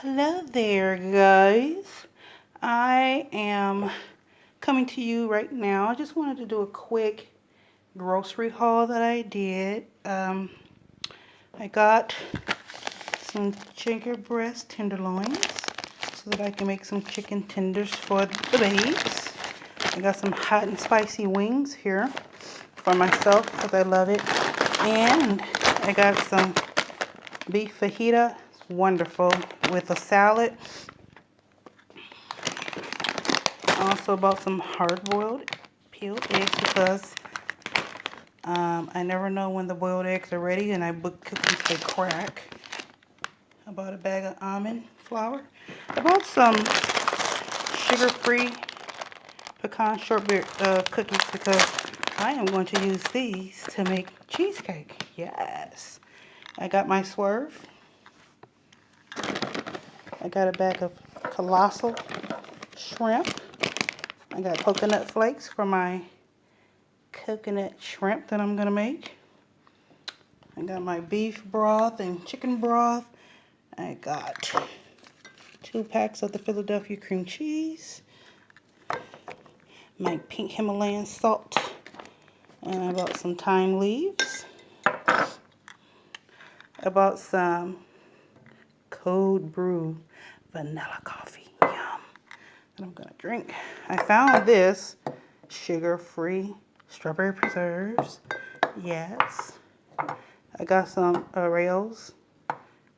Hello there, guys. I am coming to you right now. I just wanted to do a quick grocery haul that I did. I got some chicken breast tenderloins so that I can make some chicken tenders for the babes. I got some hot and spicy wings here for myself because I love it. And I got some beef fajita. It's wonderful with a salad. I also bought some hard-boiled peeled eggs because I never know when the boiled eggs are ready, and I book cookies they crack. I bought a bag of almond flour. I bought some sugar-free pecan shortbread cookies because I am going to use these to make cheesecake. Yes. I got my swerve. I got a bag of colossal shrimp. I got coconut flakes for my coconut shrimp that I'm going to make. I got my beef broth and chicken broth. I got 2 packs of the Philadelphia cream cheese. My pink Himalayan salt. And I bought some thyme leaves. I bought some cold brew vanilla coffee. Yum. That I'm going to drink. I found this sugar-free strawberry preserves. Yes. I got some Rails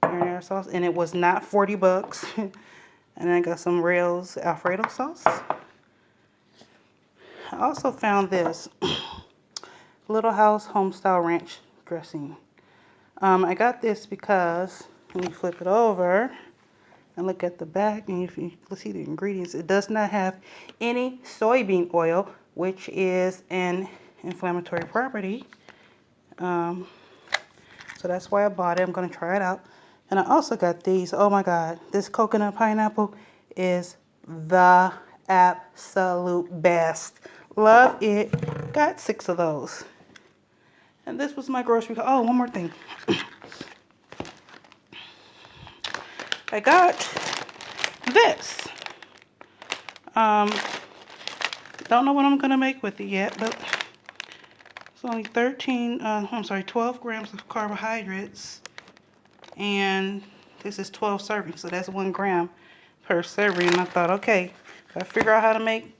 marinara sauce, and it was not 40 bucks. And I got some Rails Alfredo sauce. I also found this Little House Homestyle Ranch dressing. I got this because when you flip it over and look at the back, and if you see the ingredients, it does not have any soybean oil, which is an inflammatory property. So that's why I bought it. I'm going to try it out. And I also got these. Oh my God, this coconut pineapple is the absolute best. Love it. Got 6 of those. And this was my grocery. Oh, one more thing. I got this. Don't know what I'm going to make with it yet, but it's only 12 grams of carbohydrates. And this is 12 servings, so that's 1 gram per serving. And I thought, okay, if I figure out how to make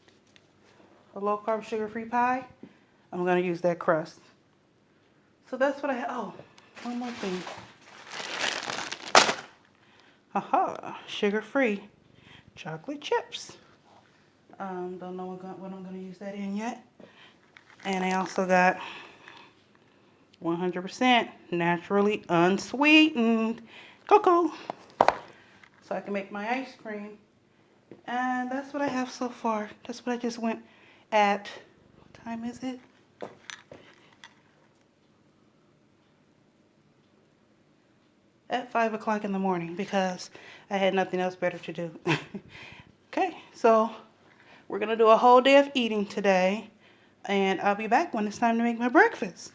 a low-carb, sugar-free pie, I'm going to use that crust. So that's what I have. Oh, one more thing. Aha, sugar-free chocolate chips. Don't know what I'm going to use that in yet. And I also got 100% naturally unsweetened cocoa, so I can make my ice cream. And that's what I have so far. That's what I just went at. What time is it? At 5 o'clock in the morning, because I had nothing else better to do. Okay, so we're going to do a whole day of eating today, and I'll be back when it's time to make my breakfast.